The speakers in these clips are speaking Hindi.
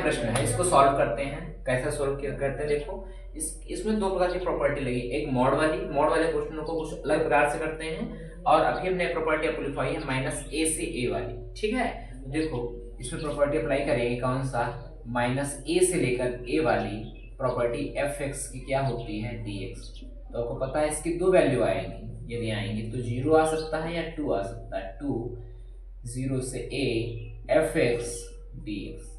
प्रश्न है, इसको सॉल्व करते हैं। कैसे सॉल्व करते हैं देखो, इसमें दो प्रकार की प्रॉपर्टी लगी, एक मॉड वाले क्वेश्चनों को कुछ अलग प्रकार से करते हैं, और अभी हमने प्रॉपर्टी अप्लाई है माइनस ए से ए वाली। ठीक है, देखो इसमें प्रॉपर्टी अप्लाई करेंगे कौन सा, माइनस ए से लेकर ए वाली प्रॉपर्टी एफ एक्स की क्या होती है डी एक्स। तो आपको पता है इसकी दो वैल्यू आएंगी, यदि आएंगी तो 0 आ सकता है या 2 आ सकता है। 2 0 से A F x D x.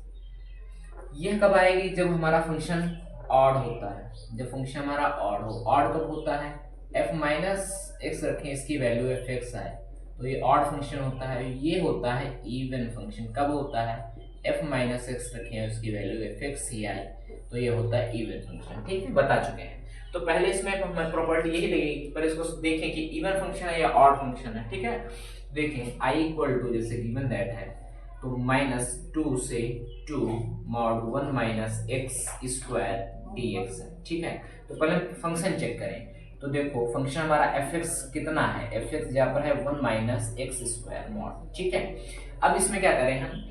यह कब आएगी, जब हमारा फंक्शन ऑड होता है, जब फंक्शन हमारा ऑड हो। ऑड कब होता है, एफ माइनस एक्स रखें, इसकी वैल्यू एफ एक्स आए तो ये ऑड फंक्शन होता है। ये होता है इवन फंक्शन, कब होता है, एफ माइनस एक्स रखें, उसकी वैल्यू एफ एक्स ही आए तो ये होता है इवन फंक्शन। ठीक है, बता चुके हैं। तो पहले इसमें हमें प्रॉपर्टी यही लगेगी, पर इसको देखें कि इवन फंक्शन है या ऑड फंक्शन है। ठीक है, देखें आई इक्वल टू जैसे गिवन दैट है, तो -2 से 2 mod 1 minus x square D x है। ठीक है, तो पहले फंक्शन चेक करें। तो देखो फंक्शन हमारा एफ एक्स कितना है, एफ एक्स यहाँ पर है 1 माइनस एक्स स्क्वायर मॉड। ठीक है, अब इसमें क्या करें हम,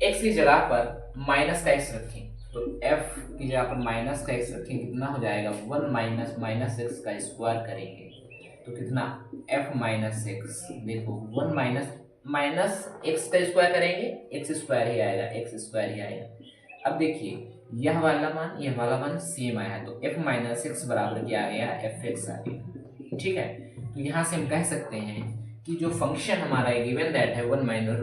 एक्स की जगह पर माइनस का एक्स रखें, तो f की जगह पर माइनस का एक्स रखें, कितना हो जाएगा 1 माइनस माइनस एक्स का स्क्वायर करेंगे तो कितना f माइनस एक्स। देखो 1 माइनस माइनस एक्स का स्क्वायर करेंगे, एक्स स्क्वायर ही आएगा, एक्स स्क्वायर ही आएगा। अब देखिए यह वाला मान सेम आया, तो f माइनस एक्स बराबर क्या आ गया, एफ एक्स आ गया। ठीक है, तो यहाँ से हम कह सकते हैं कि जो फंक्शन हमारा गिवन दैट है 1 minus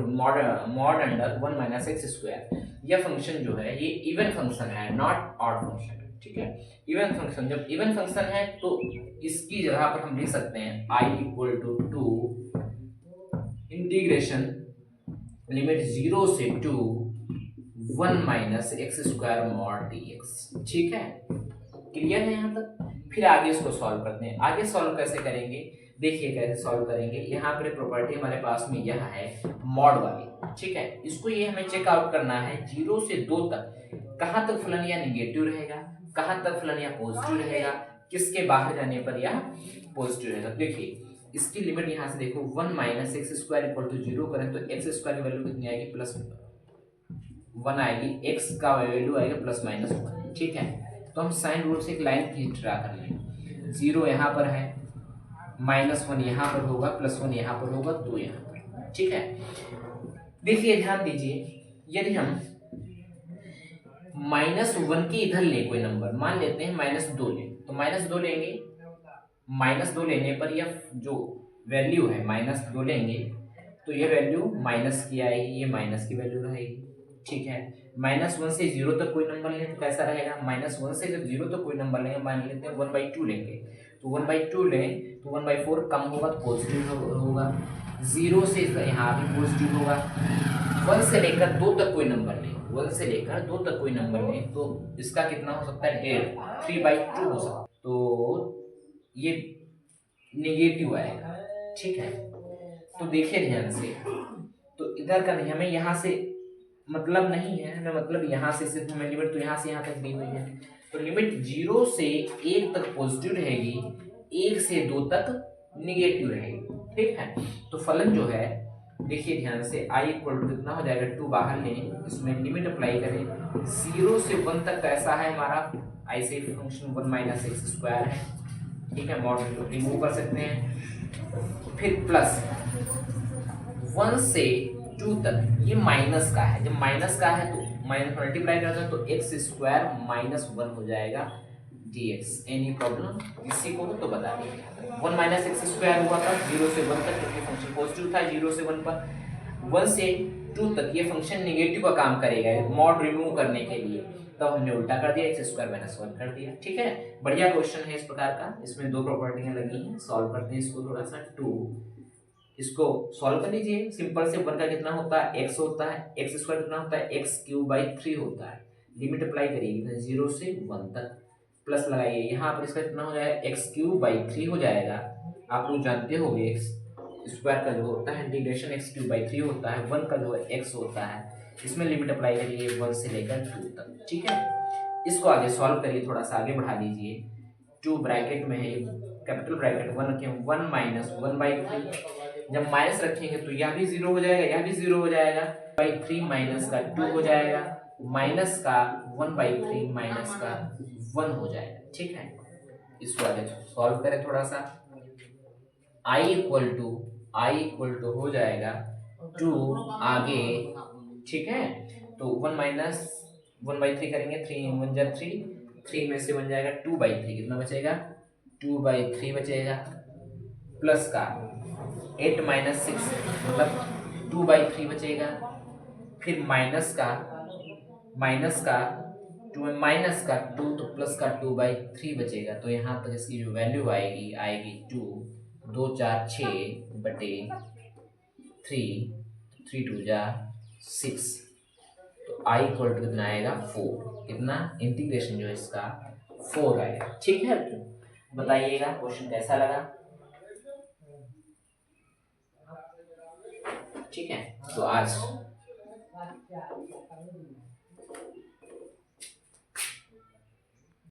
mod under 1 minus x square, यह फंक्शन जो है ये इवन फंक्शन है, नॉट ऑड फंक्शन है। ठीक है, इवन फंक्शन, जब इवन फंक्शन है तो इसकी जगह पर हम लिख सकते हैं I equal to 2 integration limit 0 से 2 1 minus x square mod D x. ठीक है, क्लियर है यहाँ तक। फिर आगे इसको सॉल्व करते हैं। आगे सॉल्व कैसे करेंगे, देखिए कैसे सॉल्व करेंगे। यहाँ पर प्रॉपर्टी हमारे पास में यह है मॉड वाली। ठीक है, इसको ये हमें चेकआउट करना है 0 से 2 तक कहाँ तक फलन या निगेटिव रहेगा, कहाँ तक फलन या पॉजिटिव रहेगा, किसके बाहर जाने पर यह पॉजिटिव रहेगा। देखिए इसकी लिमिट यहाँ से देखो 1 minus x square equal to 0 करें तो एक्स स्क्वायर की वैल्यू कितनी आएगी, प्लस 1 आएगी, एक्स का वैल्यू आएगा प्लस माइनस 1। ठीक है, तो हम साइन रूल से एक लाइन खींच ड्रा कर लेंगे। 0 यहाँ पर है, -1 यहाँ पर होगा, +1 यहाँ पर होगा, 2 यहाँ पर। ठीक है, देखिए ध्यान दीजिए, यदि हम -1 के इधर ले कोई नंबर, मान लेते हैं -2 ले, तो -2 लेंगे, -2 लेने पर यह जो वैल्यू है -2 लेंगे तो यह वैल्यू माइनस की आएगी, ये माइनस की वैल्यू रहेगी। ठीक है, -1 से 0 तक कोई नंबर लें तो कैसा रहेगा, -1 से जब 0 तक कोई नंबर लेंगे, मान लेते हैं 1/2 लेंगे, तो 1/2 लें तो 1/4 कम होगा तो पॉजिटिव होगा, 0 से यहाँ भी पॉजिटिव होगा। 1 से लेकर 2 तक कोई नंबर लें, 1 से लेकर 2 तक कोई नंबर लें तो इसका कितना हो सकता है, 1/2, 3/2 हो सकता है, तो ये नेगेटिव आएगा। ठीक है, तो देखिए ध्यान से, तो इधर का नहीं, हमें यहाँ से मतलब नहीं है, हमें मतलब यहाँ से सिर्फ हमें लिमिट तो यहाँ से यहाँ तक दी हुई है, तो लिमिट 0 से 1 तक पॉजिटिव रहेगी, 1 से 2 तक निगेटिव रहेगी। ठीक है, तो फलन जो है देखिए ध्यान से, आई इक्वल टू कितना हो जाएगा, 2 बाहर लें, इसमें लिमिट अप्लाई करें, 0 से 1 तक कैसा है हमारा, ऐसे फंक्शन 1 माइनस एक्स स्क्वायर है। ठीक है, मॉड रिमूव कर सकते हैं, फिर प्लस 1 से 2 तक, ये माइनस का है, जब माइनस का है तो माइनस मल्टीप्लाई करते हैं तो एक्स स्क्वायर -1 हो जाएगा dx। एनी प्रॉब्लम किसी को तो बता दीजिए। 1 माइनस एक्स स्क्वायर हुआ था 0 से 1 तक, क्योंकि फंक्शन पॉजिटिव था 0 से 1 पर, 1 से 2 तक ये फंक्शन निगेटिव का काम करेगा मॉड रिमूव करने के लिए, तो हमने उल्टा कर दिया, एक्स स्क्वायर -1 कर दिया। ठीक है, बढ़िया क्वेश्चन है इस प्रकार का, इसमें दो प्रॉपर्टियां लगी हैं। सॉल्व करते हैं इसको थोड़ा सा। 2 इसको सॉल्व कर लीजिए, सिंपल से 1 का कितना होता है, x होता है, x स्क्वायर कितना होता है, x³/3 होता है। लिमिट अप्लाई करिए 0 से 1 तक, प्लस लगाइए, यहाँ पर इसका कितना हो जाएगा, x³/3 हो जाएगा। आप लोग जानते होंगे एक्स स्क्वायर का जो होता है इंटीग्रेशन x³/3 होता है, 1 का जो है x होता है, इसमें लिमिट अप्लाई करिए 1 से लेकर 2 तक। ठीक है, इसको आगे सॉल्व करिए, थोड़ा सा आगे बढ़ा दीजिए। 2 ब्रैकेट में है, कैपिटल ब्रैकेट 1 रखें, 1 माइनस 1/3, जब माइनस रखेंगे तो यह भी 0 हो जाएगा, यह भी 0 हो जाएगा, 3 माइनस का 2 हो जाएगा, माइनस का 1/3 माइनस का 1 हो जाएगा। ठीक है, इसको आगे सॉल्व करें थोड़ा सा। i इक्वल टू हो जाएगा 2 आगे। ठीक है, तो 1 - 1/3 करेंगे, 3 1 जा 3, 3 में से बन जाएगा 2/3, कितना बचेगा 2/3 बचेगा, प्लस का 8 - 6 मतलब 2/3 बचेगा, फिर माइनस का 2 तो प्लस का 2/3 बचेगा। तो यहाँ तक इसकी जो वैल्यू आएगी 2, 2 4 6 बटे 3, 3 2 जा 6। तो i इक्वल टू कितना आएगा 4, कितना इंटीग्रेशन जो है इसका 4 आएगा। ठीक है, बताइएगा क्वेश्चन कैसा लगा। ठीक है, तो आज